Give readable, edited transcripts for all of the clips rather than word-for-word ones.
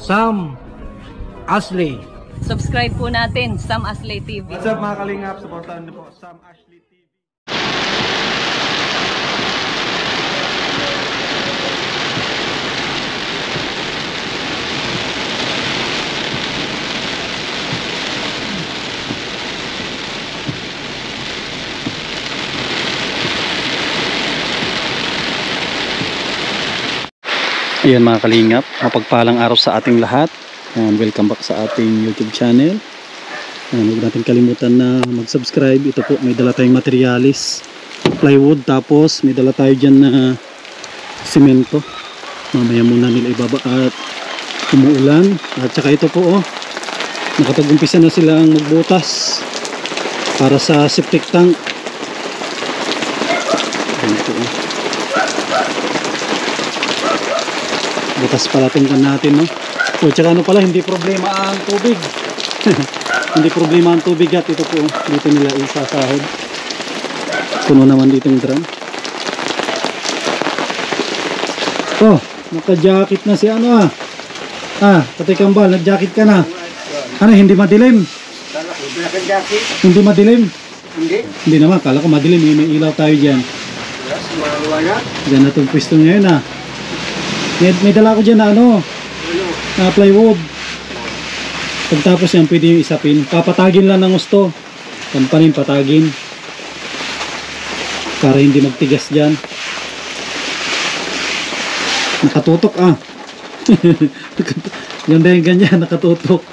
Sam Ashley. Subscribe po natin, Sam Ashley TV. What's up mga kalingap? Supportahan niyo po Sam Ashley TV. Ayan mga kalingap, mapagpalang araw sa ating lahat. Welcome back sa ating YouTube channel. Huwag natin kalimutan na mag-subscribe. Ito po, may dala tayong materialis, plywood, tapos may dala tayo dyan na simento. Mamaya muna nila ibaba at umuulan. At saka ito po, nakapag-umpisa na silang magbutas para sa septic tank. Ayan po, butas pala tingnan natin, no? O tsaka ano pala, hindi problema ang tubig. Hindi problema ang tubig at ito po, dito nila isasahod. Puno naman dito yung drum. Oh, naka-jacket na si ano Tatay Kambal, nag-jacket ka na. Ano, hindi madilim? Naka-jacket? Hindi madilim? Hindi. Hindi naman, kala ko madilim, may ilaw tayo dyan. Yes, maliwanag. Dyan na itong pwesto ngayon, May dala ko dyan na na plywood. Pagtapos yan, pwede yung isapin. Papatagin lang ng gusto. Pampanin, patagin. Para hindi magtigas dyan. Nakatutok Ganda yung ganyan, nakatutok.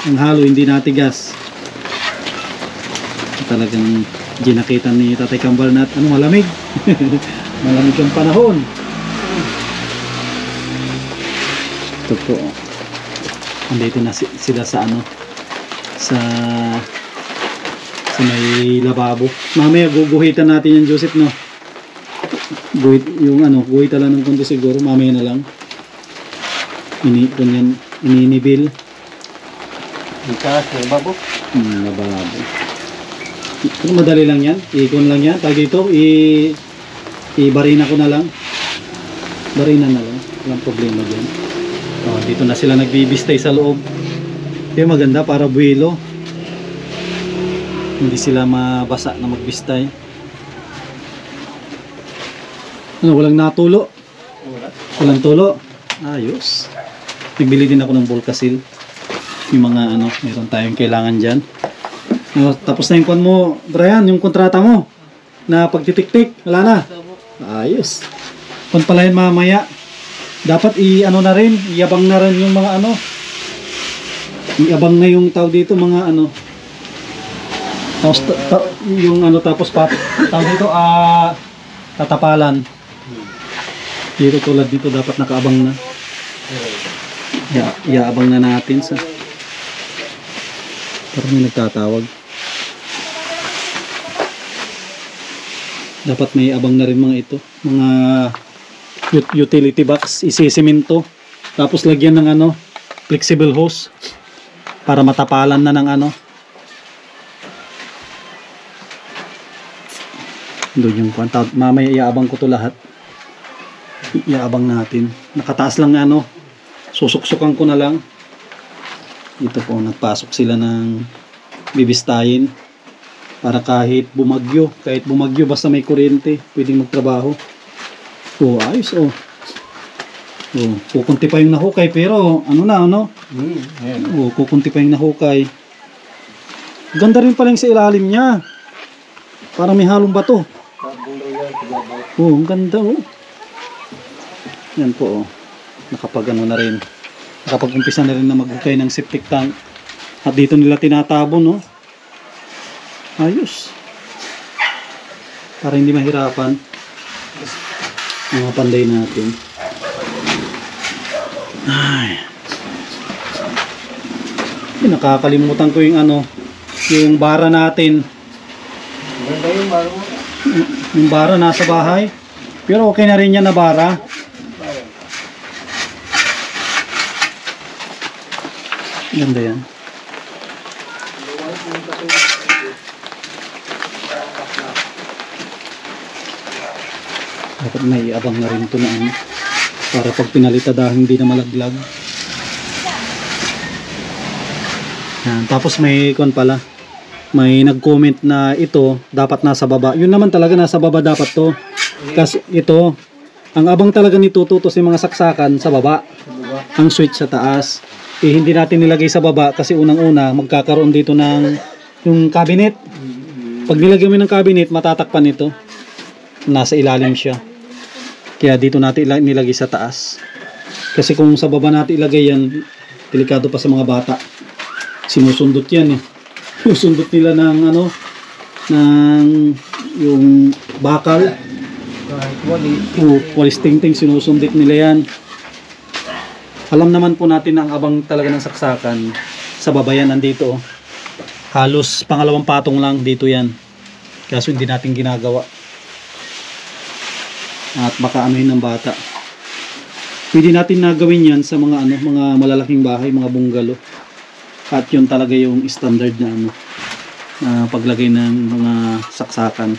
Ang halo, hindi natigas. Talagang ginakita ni Tatay Kambal na malamig. Malamig ang panahon. Ito po. Andito na sila sa sa may lababo. Mamaya guguhitan natin yung Joseph, no? Guhita lang ng kundi siguro. Mamaya na lang. Ininibil. Ikas, lababo. Lababo. Madali lang yan. Ikon lang yan. Tag dito, ibarina ko na lang. Barina na lang. Walang problema dyan. Dito na sila nagbibistay sa loob. Kaya maganda para buwelo. Hindi sila mabasa na magbistay. Walang natulo? Walang tulo? Ayos. Nagbili din ako ng Volcasil. Yung mga meron tayong kailangan dyan. Tapos na yung kwan mo, Brian, yung kontrata mo na pagtitik-tik. Wala na. Ayos. Kung pala yun mamaya, dapat na rin, iabang na rin yung mga iabang na yung tao dito, mga tapos tapos tao dito, tatapalan. Dito tulad dito, dapat nakaabang na. Iabang na natin sa parang may nagtatawag. Dapat may abang na rin mga ito, mga utility box, isisimento, tapos lagyan ng flexible hose para matapalan na ng doon yung kwanta. Mamaya iabang ko to lahat, iabang natin. Nakataas lang susuksukan ko na lang. Ito po, nagpasok sila ng bibistayin para kahit bumagyo basta may kuryente, pwedeng magtrabaho. Ayos. Kukunti pa yung nahukay, pero kukunti pa yung nahukay. Ganda rin pala yung sa ilalim niya, parang may halong bato. Ang ganda. Yan po, na rin, nakapag-umpisa na rin na maghukay ng septic tank. At dito nila tinatabon, ayos, para hindi mahirapan mga panday natin. Nakakalimutan ko yung bara natin. Ganda yung baro. Yung bara nasa bahay, pero okay na rin yan na bara. Ganda yan. Dapat may abang na rin ito na para pag pinalitada hindi na malaglag. Yan. Tapos may pala, may nag-comment na ito dapat nasa baba. Yun naman talaga, nasa baba dapat to. Kasi ito, ang abang talaga nito tutos yung mga saksakan sa baba. Ang switch sa taas. Hindi natin nilagay sa baba kasi unang-una magkakaroon dito ng yung cabinet. Pag nilagyan mo ng cabinet, matatakpan ito. Nasa ilalim siya. Kaya dito natin nilagay sa taas. Kasi kung sa baba natin ilagay yan, delikado pa sa mga bata. Sinusundot yan eh. Sinusundot nila ng ng yung bakal. Walis tingting, sinusundot nila yan. Alam naman po natin ang abang talaga ng saksakan sa baba yan, nandito. Halos pangalawang patong lang dito yan. Kaso hindi natin ginagawa. At baka anuhin ng bata. Pwede natin nagawin yan sa mga mga malalaking bahay, mga bungalow. At yun talaga yung standard na na paglagay ng mga saksakan.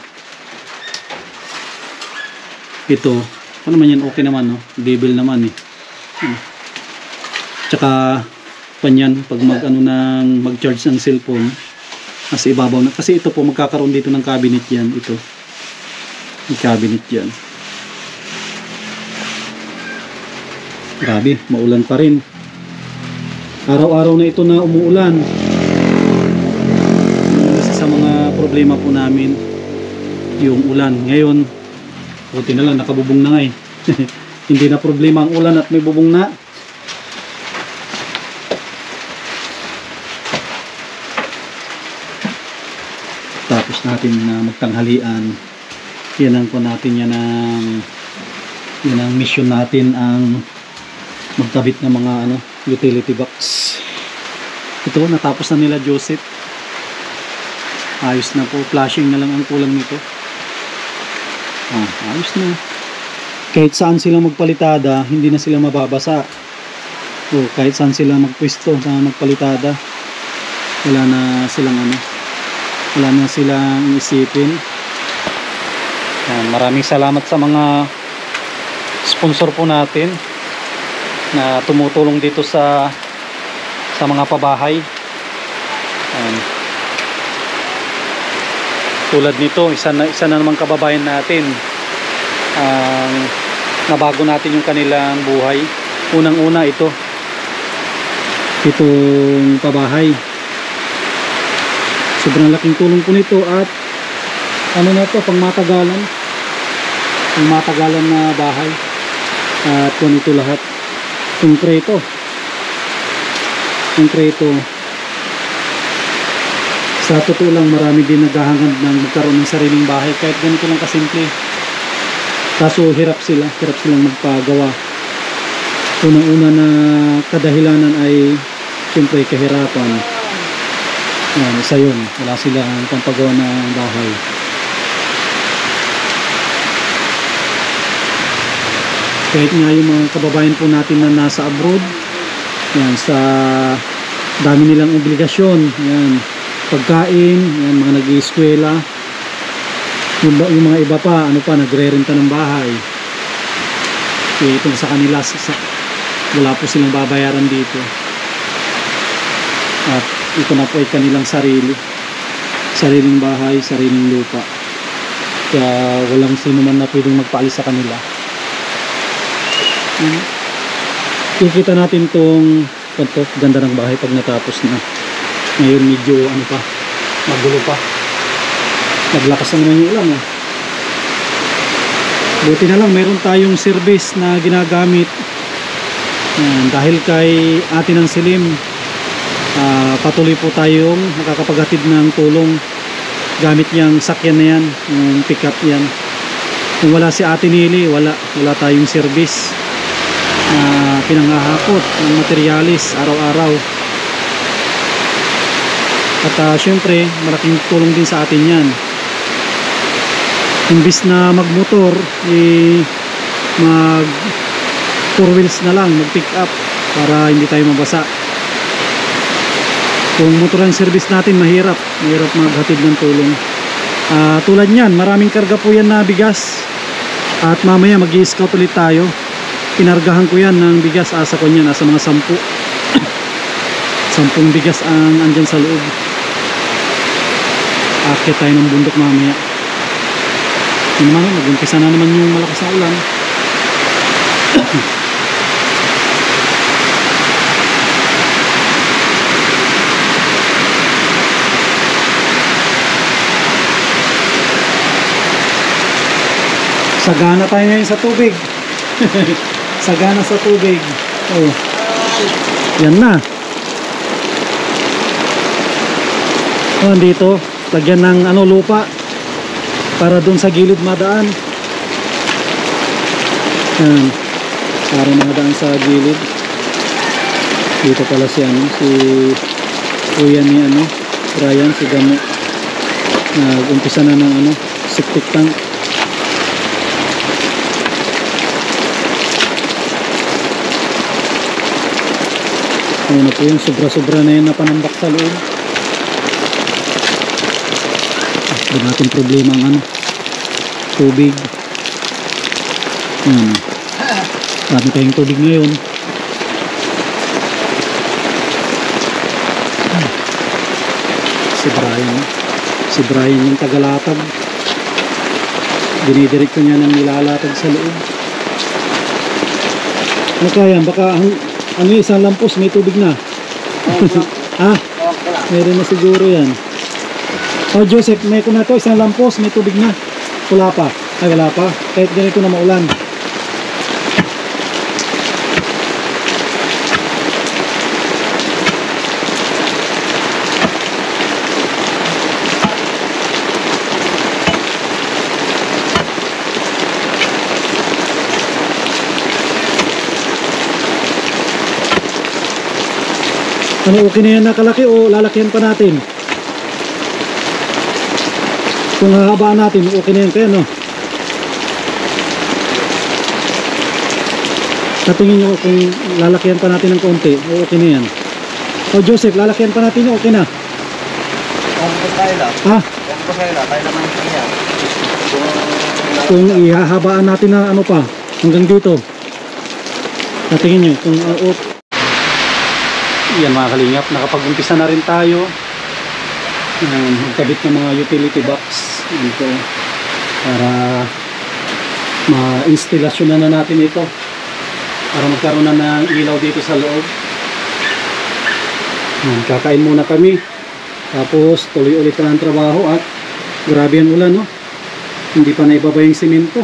Ito, ano naman yan, okay naman, no? Label naman eh. Tsaka panyan pag mag-charge ng cellphone, nasa ibabaw na. Kasi ito po magkakaroon dito ng cabinet yan, ito. May cabinet yan. Grabe, maulan pa rin. Araw-araw na ito na umuulan. Isa sa mga problema po namin yung ulan. Ngayon, buti na lang nakabubong na nga eh. Hindi na problema ang ulan at may bubong na. Tapos natin na magtanghalian. Yan ang po natin, yan ang mission natin, ang magkabit ng mga utility box. Ito, natapos na nila Joseph. Ayos na po, flashing na lang ang kulang nito. Ayos na. Kahit saan sila magpalitada, hindi na sila mababasa. Kahit saan sila magpwesto sa magpalitada, wala na silang isipin. Maraming salamat sa mga sponsor po natin na tumutulong dito sa mga pabahay. Tulad nito, isa na namang kababayan natin, nabago natin yung kanilang buhay. Unang-una itong pabahay, sobrang laking tulong po nito. At na to, pang matagalan na bahay. At kung ito lahat konkreto. Sa totoo lang, marami din naghahangad ng magkaroon ng sariling bahay kahit ganito lang kasimple. Kaso hirap silang magpagawa. Unang-una na kadahilanan ay siyempre kahirapan. Isa yun, wala silang pampagawa ng bahay. Kahit nga yung mga kababayan po natin na nasa abroad, yan, sa dami nilang obligasyon, yan, pagkain, yan, mga nag-ieskwela, yung mga iba pa, nagre-renta ng bahay. Ito sa kanila, wala po silang babayaran dito. At ito na po ay kanilang sariling bahay, sariling lupa. Kaya walang sino man na pwedeng magpaalis sa kanila. Kikita natin tong ganda ng bahay pag natapos na. Ngayon medyo magulo pa, naglakas na naman yung ulan. Buti na lang mayroon tayong service na ginagamit. Dahil kay Ate ng Silim, patuloy po tayong nakakapaghatid ng tulong gamit niyang sakyan na yan, yung pick up yan. Kung wala si Ate Nili, wala tayong service pinanghahakot ng materialis araw-araw. At syempre malaking tulong din sa atin yan. Imbis na magmotor, mag 4 wheels na lang, mag pick up para hindi tayo mabasa. Kung motor ang service natin, mahirap maghatid ng tulong. Tulad nyan, maraming karga po yan na bigas. At mamaya mag-i-scout ulit tayo. pinargahan ko yan ng bigas. Asa ko niya, nasa mga 10. 10 bigas ang andyan sa loob. Aakyat tayo ng bundok mamaya. Yun naman, nag-umpisa na naman yung malakas na ulan. Sagana tayo ngayon sa tubig. Sagana sa tubig. Oh. Yan na. Oh, dito, lagyan ng lupa para dun sa gilid madaan. Yan. Para madaan sa gilid. Dito pala si si kuya ni Brian, si Gamo. Nag-umpisa na ng septic tank. Ayun na po yung sobra-sobra na yun na panambak sa loob. Hindi natin problema ang tubig. Dami tayong tubig ngayon. Si Brian yung tagalatag. Dinidirekto niya ng nilalatag sa loob. Ano kaya? Baka isang lampos may tubig na. Meron na siguro yan. Joseph, may ko na to, isang lampos may tubig na. Wala pa. Wala pa. Kahit ganito na maulan. Okay na yan nakalaki o lalakihan pa natin? Kung hahabaan natin, okay na yan kaya Natingin nyo kung lalakihan pa natin ng konti, okay na yan. Joseph, lalakihan pa natin okay na? Kung ihahabaan natin na pa, hanggang dito. Natingin nyo kung yan mga kalingap, nakapag-umpisa na rin tayo magkabit ng mga utility box dito para ma-installasyon na natin ito para magkaroon na ng ilaw dito sa loob. Kakain muna kami tapos tuloy ulit ang trabaho at grabe ang ulan hindi pa naibaba yung simento.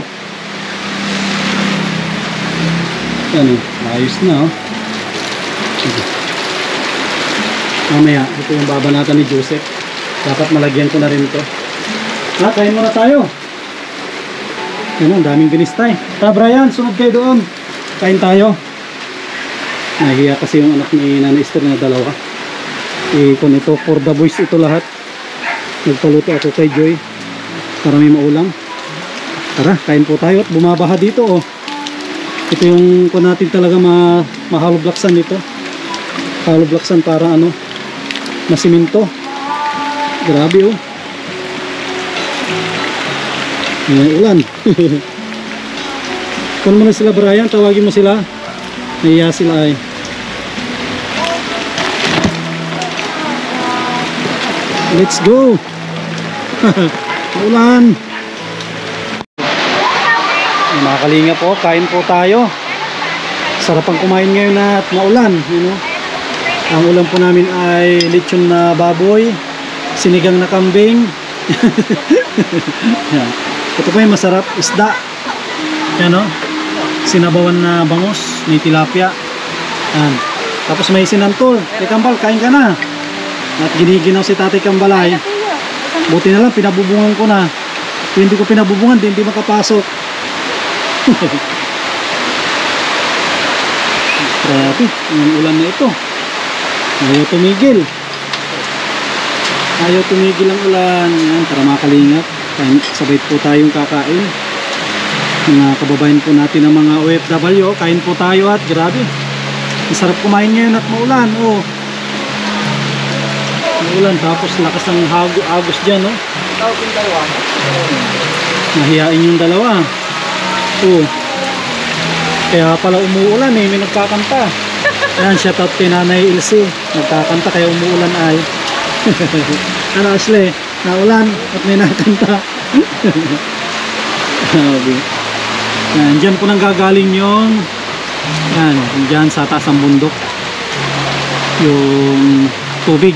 Yan ayos na mamaya, ito yung babanatan ni Joseph. Dapat malagyan ko na rin ito. Kain muna tayo. Yan ang daming binistay. Brian, sunod kayo doon. Kain tayo. Nahiya kasi yung anak ni Nanay Esther na dalawa. Kung ito, for the boys ito lahat. Nagpaluto ako kay Joy para may maulam. Tara, kain po tayo at bumabaha dito Ito yung kung natin talaga mahaloblaksan dito. Haloblaksan para masiminto. Grabe may ulan. Kung mo na sila Brian, tawagin mo sila. Nahiya sila Let's go. Ulan. Mga kalinga po, kain po tayo. Sarap ang kumain ngayon at maulan, Ang ulam po namin ay lechon na baboy, sinigang na kambing. Ito po yung masarap, isda. Sinabawan na bangus, may tilapia. Tapos may sinantol. Kambal, kain ka na. At giniginaw si Tatay Kambalay. Buti na lang, pinabubungan ko na. Kung hindi ko pinabubungan, hindi makapasok. Grabe, yung ulan na ito. Ayaw tumigil. Ayaw tumigil ang ulan. Yan, para makalingap. Sabay po tayong kakain. Mga kababayan po natin ng mga OFW. Kain po tayo at grabe. Masarap kumain ngayon at maulan. Maulan tapos lakas ng agos dyan. Nahiyain yung dalawa. Kaya pala umuulan eh, may nagkakanta. Ayan, shoutout kay Nanay Ilse. Nagkakanta kaya umuulan ay. Ano Ashley, naulan at may nakakanta. Yan, dyan po nang gagaling yung yan, dyan sa taas ng bundok yung tubig.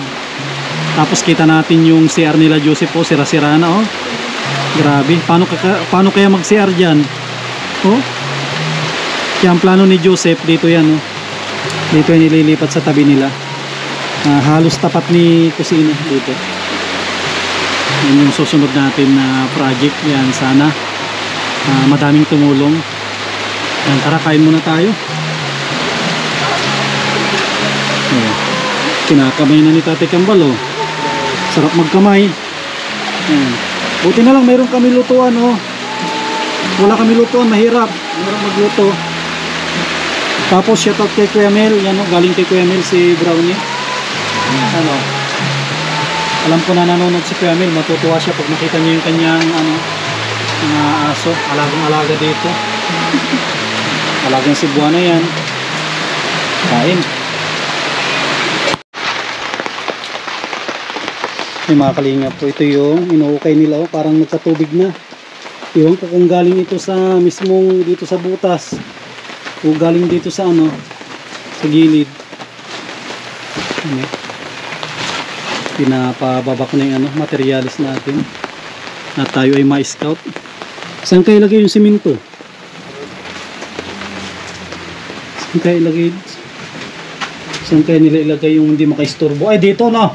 Tapos kita natin yung CR nila Joseph po, sira-sira na oh. Grabe, paano kaya mag-CR dyan? Oh, kaya ang plano ni Joseph dito yan oh. Dito yung nililipat sa tabi nila. Halos tapat ni kusina dito. Yan yung susunod natin na project. Yan sana madaming tumulong. Yan, tara kain muna tayo. Ayan. Kinakamay na ni Tate Kambal oh. Sarap magkamay. Ayan. Buti na lang mayroon kami lutuan oh. Wala kami lutuan, mahirap magluto. Tapos shoutout kay Kuya Mel. Yan oh, galing kay Kuya Mel si Brownie. Ano, alam ko na nanonood si Kuya Mel, matutuwa siya pag makita niyo yung kanyang ano, mga aso, alagang-alaga dito. Alagang Cebuana yan. Kain. May mga kalingap po, ito yung inuukay nila oh, parang nagkatubig na. Iwan ko kung galing ito sa mismong dito sa butas o galing dito sa ano, sa gilid. Ano? Pinapababa ko na yung ano, materialis natin na tayo ay ma-scout. Saan kayo ilagay yung simento? Saan kayo nila ilagay yung hindi makaistorbo? Ay dito no,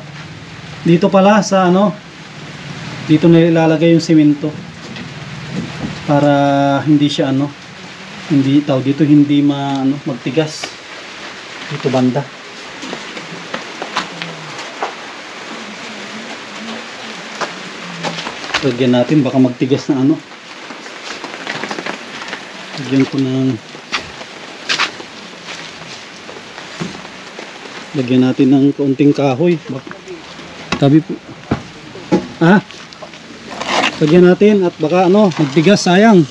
dito pala sa ano, dito nila ilalagay yung simento para hindi siya ano, hindi tao dito hindi magtigas dito banda. Lagyan natin, baka magtigas na ano. Lagyan ko ng lagyan natin ng kaunting kahoy. Tabi po. Lagyan natin at baka ano, magtigas, sayang.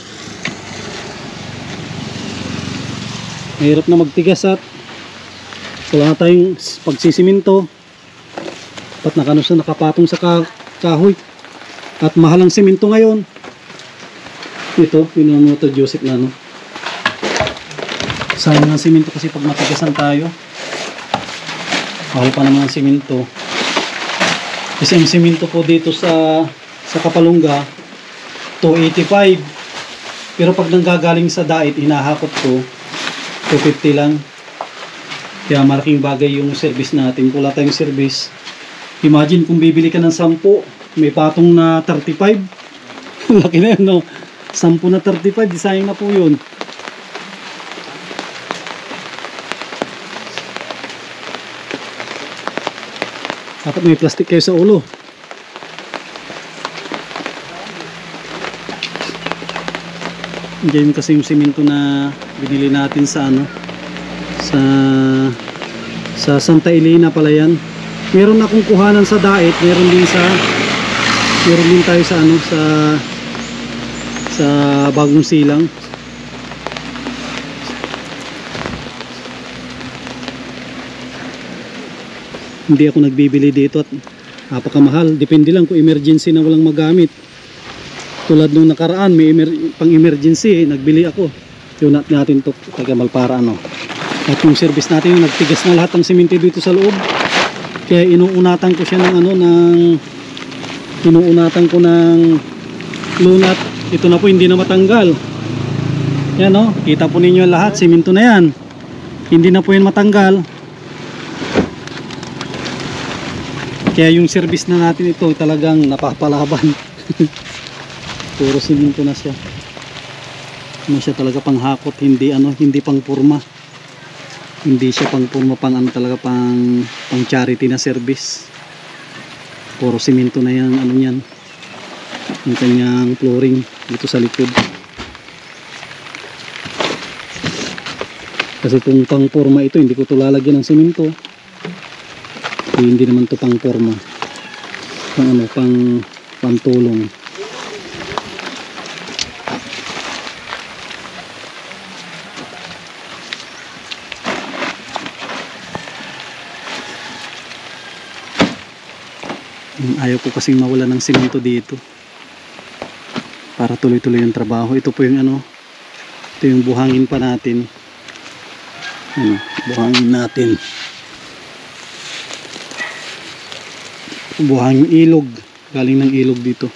Mahirap na magtigas at wala tayong pagsisiminto. Dapat nakapatong sa kahoy. At mahal ang simento ngayon. Ito, pinuno to Joseph na no. Sayang ang simento kasi pag matigasan tayo. Mahal pa naman ang simento. Kasi ang simento po dito sa Kapalungga 285. Pero pag nanggagaling sa Dait, hinahakot ko 250 lang. Kaya malaking bagay yung service natin. Kung wala tayong service, imagine kung bibili ka ng 10, may patong na 35. Laki na yun no, 10 na 35, sayang na po yun. Dapat may plastic kayo sa ulo. Diyan kasi yung simento na binili natin sa ano, sa Santa Elena pala yan. Meron akong kuhanan sa Dait, meron din tayo sa ano, sa Bagong Silang. Hindi ako nagbibili dito at napakamahal. Depende lang kung emergency na walang magamit. Tulad nung nakaraan, may pang emergency, nagbili ako. Yun natin to, taga Malpara ano. At yung service natin, yung nagtigas na lahat ng simento dito sa loob. Kaya inuunatan ko siya ng ano, inuunatan ko ng lunat. Ito na po, hindi na matanggal. Yan o, kita po ninyo lahat, simento na yan. Hindi na po yan matanggal. Kaya yung service na natin ito talagang napapalaban. Puro simento na siya. Ano siya talaga panghakot, hindi ano, hindi pang purma. Hindi siya pang purma, pang ano talaga, pang charity na service. Puro simento na yan, ano yan. Yung kanyang flooring dito sa likod. Kasi kung pang purma ito, hindi ko ito lalagyan ng simento. Hindi naman to pang forma, pang ano, pang tulong. Ayaw ko kasing mawala ng simento dito. Para tuloy-tuloy yung trabaho. Ito po yung ano. Ito yung buhangin pa natin. Buhangin natin. Buhangin ilog. Galing ng ilog dito.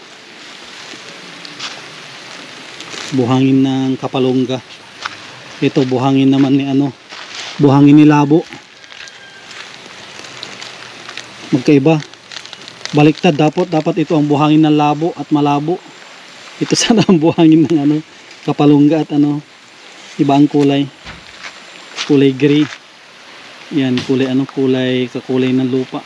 Buhangin ng Kapalongga. Ito buhangin naman ni ano. Buhangin ni Labo. Magkaiba. Baliktad, dapat ito ang buhangin ng Labo at Malabo. Ito sana ang buhangin ng ano, Kapalongga at ano, iba ang kulay. Kulay gray. Yan, kulay ano, kakulay ng lupa.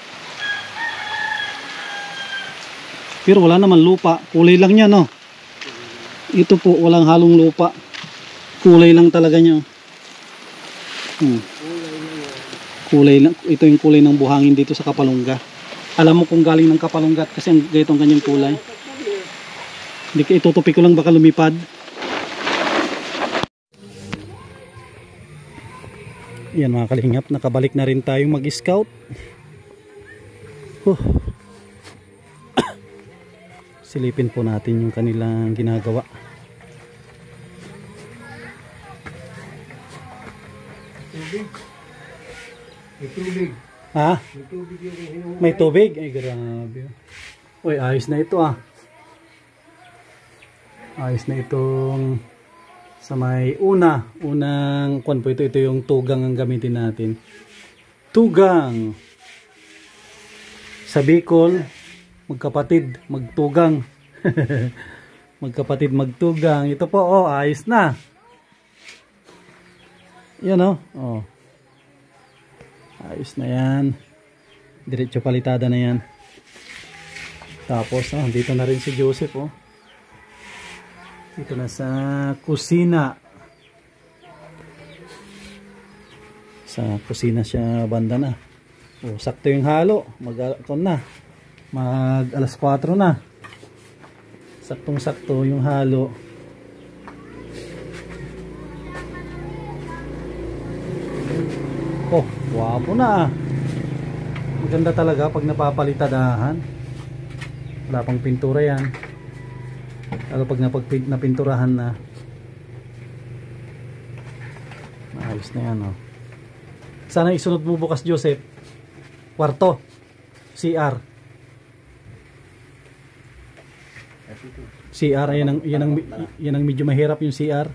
Pero wala naman lupa, kulay lang niya, no. Ito po walang halong lupa. Kulay lang talaga niya. Kulay lang. Ito yung kulay ng buhangin dito sa Kapalongga. Alam mo kung galing ng Kapalongga kasi ang ganito ang kanyang kulay. Hindi ka itutupi ko lang baka lumipad. Yan mga kalingap, nakabalik na rin tayong mag-scout. Silipin po natin yung kanilang ginagawa. May tubig. Ha? May tubig yung hinuhukay. May tubig? Ay grabe. Uy, ayos na ito ah. Ayos na itong sa may unang kwan po ito yung tugang ang gamitin natin. Tugang. Sa Bicol, magkapatid, magtugang. Magkapatid, magtugang. Ito po, oh, ayos na. Yan oh. Oh. Ayos na yan. Diretso palitada na yan. Tapos, dito na rin si Joseph, oh. Dito na sa kusina. Sa kusina siya banda na. Oh, sakto yung halo. Mag alas 4 na. Saktong sakto yung halo. Oh, wapo na ah. Maganda talaga pag napapalitadahan. Wala pang pintura yan. Lalo pag napinturahan na. Ayos na yan oh. Sana isunod mo bukas, Joseph. Kwarto. CR. CR, yan ang medyo mahirap yung CR.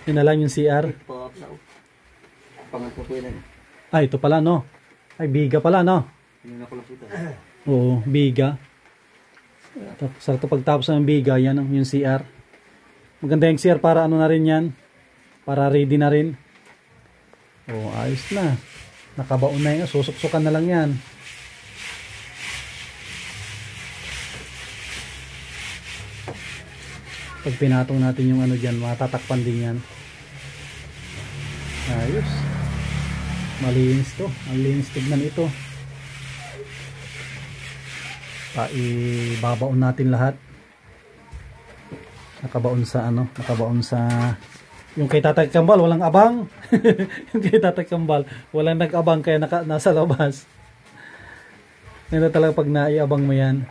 Yan na lang yung CR. Pangatlo po yan. Ah, ito pala no. Ay, biga pala no. Oo, biga. Sa ito pagtapos ng biga, yan yung CR. Maganda yung CR para ano na rin yan. Para ready na rin. Oo, ayos na. Nakabaon na yun. Susuksukan na lang yan. Pag pinatong natin yung ano dyan, matatakpan din yan. Ayos. Malinis to. Ang linis tignan ito. Ibabaon natin lahat. Nakabaon sa ano, nakabaon sa yung kay Tatay Kambal walang abang. Yung kay Tatay Kambal walang nag-abang kaya nasa labas. Nito talaga pag naiabang mo yan.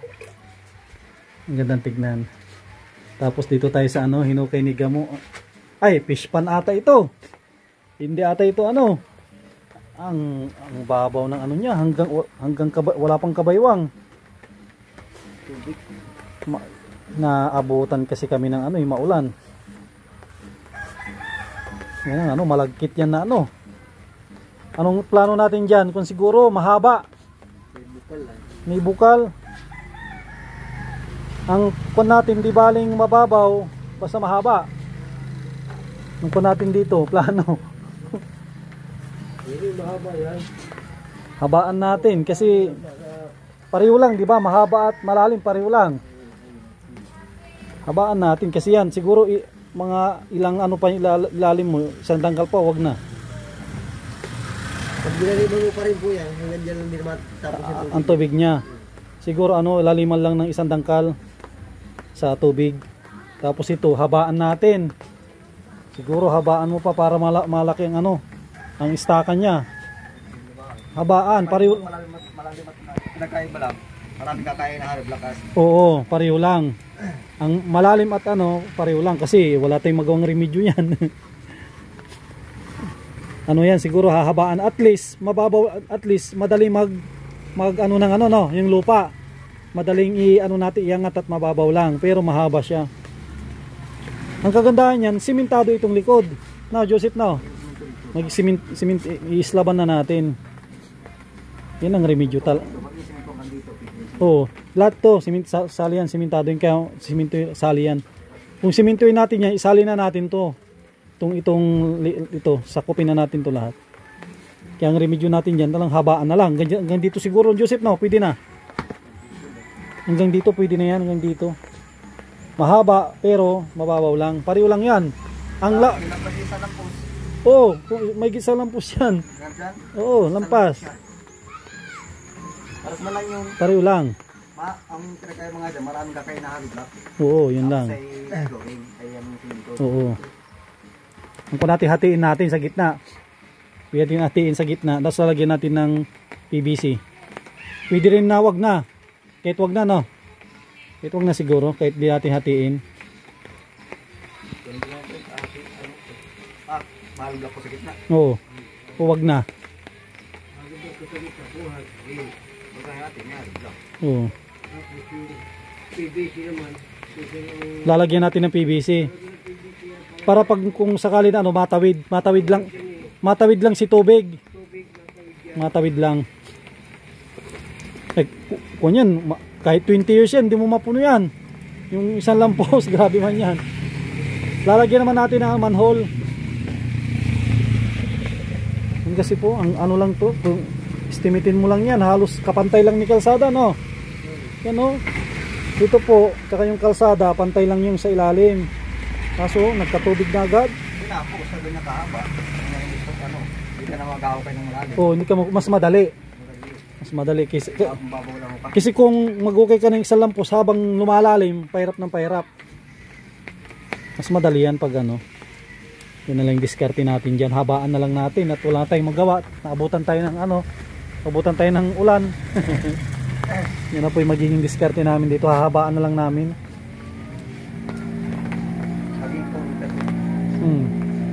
Ang gandang tignan. Tapos dito tayo sa ano, hinukay ni Gamo. Ay, fish pan ata ito. Hindi ata ito ano. Ang babaw ng ano niya hanggang wala pang kabaywang. Naabutan kasi kami ng ano, yung maulan. Yan ano, malagkit yan na ano. Anong plano natin diyan? Kung siguro mahaba. May bukal. Ang kun natin di baling mababaw, basta mahaba. Ang kun natin dito, plano. Mahaba yan. Habaan natin kasi pareho lang, di ba? Mahaba at malalim pareho lang. Habaan natin kasi yan siguro mga ilang ano pa yung ilalim mo, isang dangkal pa, wag na. Pag binaliman mo pa rin po yan, hanggang dyan lang din matapos yung tubig. Ang tubig niya. Siguro ano, laliman lang ng isang dangkal sa tubig. Tapos ito, habaan natin. Siguro habaan mo pa para malaki ang ano, ang istakan niya. Habaan, pareho. Malalim at pinagkaiba lang. Marami kakaya na hard black as. Oo, pareho lang. Ang malalim at ano, pareho lang kasi wala tayong magawang remedyo yan. Ano yan, siguro hahabaan at least mababaw, at least madali mag ano ng ano no, yung lupa. Madaling ano natin iangat at mababaw lang, pero mahaba siya. Ang kagandahan niyan, simentado itong likod. No, Joseph, no. Mag-simint iislaban na natin. Yan ang remedyo Oo, lahat to, sali yan, simentado yung kaya siminto sali yan. Kung simintuin natin yan, isali na natin to. Ito, sakupin na natin to lahat. Kaya ang remedyo natin dyan, talang habaan na lang. Hanggang dito siguro, Joseph, no, pwede na. Hanggang dito, pwede na yan, hanggang dito. Mahaba, pero mababaw lang. Pareho lang yan. Oo, may gisa lampos yan. Oo, lampas. Alas na lang yung Pareho lang. ang kaya mga dyan, maraming kakaya na hard black. Oo, yun lang. Oo. Kung natin natin sa gitna. Pwede natin hatiin sa gitna. Tapos lalagyan natin ng PVC. Pwede rin na wag na. Kahit wag na, no? Kahit wag na siguro. Kahit di natin hatiin. Mahal black po sa gitna. Oo. O wag na. Oo. Lalagyan natin ng PVC. Para pag kung sakali na ano, matawid lang si tubig. Matawid lang. Kunyan, kahit 20 years yan, hindi mo mapuno yan. Yung isang lampos, grabe man yan. Lalagyan naman natin ng manhole. Kasi po, ang ano lang to, kung estimatein mo lang yan, halos kapantay lang ni kalsada, no? Yan, no? Dito po, tsaka yung kalsada, pantay lang yung sa ilalim. Kaso, nagkatubig na agad. Hindi na po, sabi na kahaba. Hindi ka na mag-awa kayo ng malalim. Oo, hindi ka mas madali. Mas madali. Kasi kung mag-okay ka ng isang lampos habang lumalalim, pahirap ng pahirap. Mas madali yan pag ano. Yun na lang diskarte natin dyan. Habaan na lang natin at wala tayong magawa. Naabutan tayo ng ano. Naabutan tayo ng ulan. Yun na po yung magiging diskarte namin dito. Hahabaan na lang namin.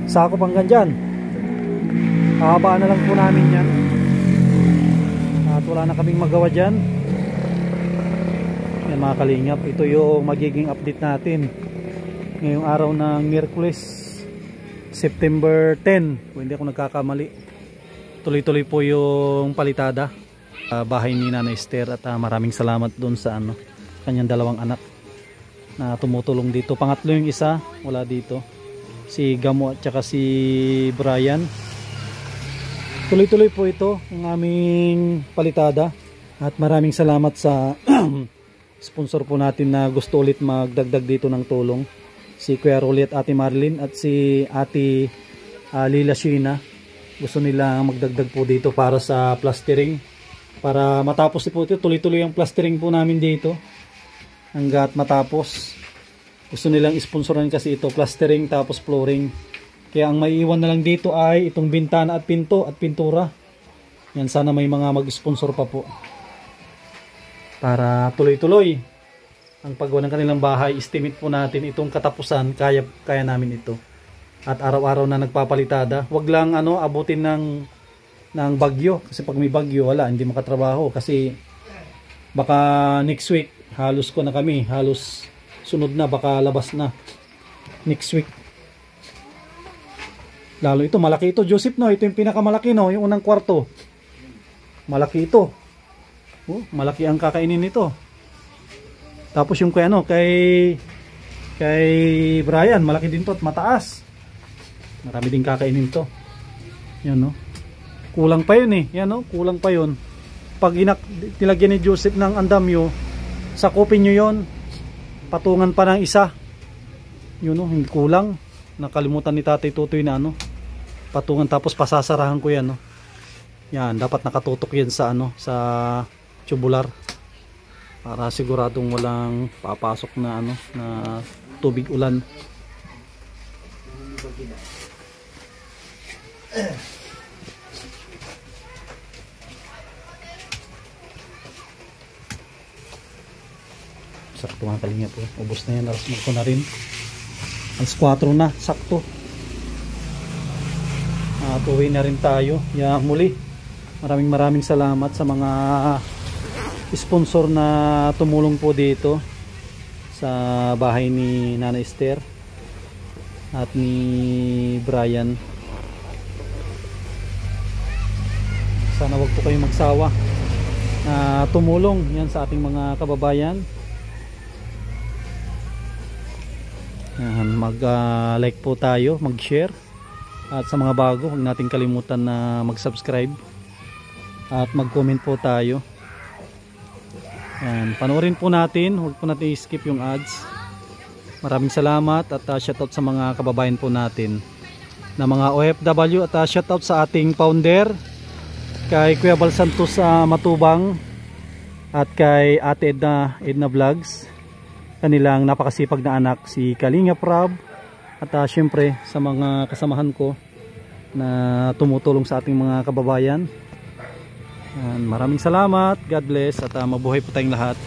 Sakop hanggang dyan. Hahabaan na lang po namin yan. At wala na kaming magawa dyan. Yan mga kalingap. Ito yung magiging update natin. Ngayong araw ng Miyerkules, September 10, kung hindi ako nagkakamali. Tuloy-tuloy po yung palitada. Bahay ni Nanay Esther at maraming salamat doon sa ano, kanyang dalawang anak na tumutulong dito. Pangatlo yung isa, wala dito. Si Gamo at saka si Brian. Tuloy-tuloy po ito ang aming palitada. At maraming salamat sa sponsor po natin na gusto ulit magdagdag dito ng tulong. Si Kuya Rolly at Ate Marlene at si Ate Lila Sheena. Gusto nila magdagdag po dito para sa plastering. Para matapos po ito, tuloy-tuloy ang plastering po namin dito. Hanggat matapos. Gusto nilang sponsoran kasi ito, plastering tapos flooring. Kaya ang maiiwan na lang dito ay itong bintana at pinto at pintura. Yan, sana may mga mag-sponsor pa po. Para tuloy-tuloy ang paggawa ng kanilang bahay. Estimate po natin itong katapusan, kaya namin ito. At araw-araw na nagpapalitada. Wag lang ano, abutin ng bagyo. Kasi pag may bagyo, wala, hindi makatrabaho. Kasi baka next week, halos ko na kami. Halos sunod na, baka labas na. Next week. Lalo ito, malaki ito. Joseph, no? Ito yung pinakamalaki, no? Yung unang kwarto. Malaki ito. Oh, malaki ang kakainin nito. Tapos yung kay Brian, malaki din to at mataas. Marami din kakainin to. Yan, no. Kulang pa yun eh. Yan, no. Kulang pa yun. Pag nilagyan ni Joseph ng andamyo, sakupin nyo yon. Patungan pa ng isa. Yun, no. Hindi kulang. Nakalimutan ni Tatay Tutoy na ano. Patungan tapos pasasarahan ko yan, no. Yan, dapat nakatutok yan sa ano, sa tubular. Para siguradong walang papasok na ano, na tubig ulan. Sakto mga kalingap po. Ubos na yan. Alas magpo na rin. Alas 4 na. Sakto. At uwi na rin tayo. Muli. Maraming salamat sa mga sponsor na tumulong po dito sa bahay ni Nana Esther at ni Brian. Sana wag po kayong magsawa na tumulong yan sa ating mga kababayan. Mag-like po tayo, mag-share, at sa mga bago huwag nating kalimutan na mag-subscribe at mag-comment po tayo. Panoorin po natin, huwag po natin i-skip yung ads. Maraming salamat at shoutout sa mga kababayan po natin na mga OFW at shoutout sa ating founder kay Kuya Bal Santos sa Matubang at kay Ate Edna Vlogs, kanilang napakasipag na anak si Kalingap Rob, at syempre sa mga kasamahan ko na tumutulong sa ating mga kababayan. Maraming salamat, God bless, at mabuhay po tayong lahat.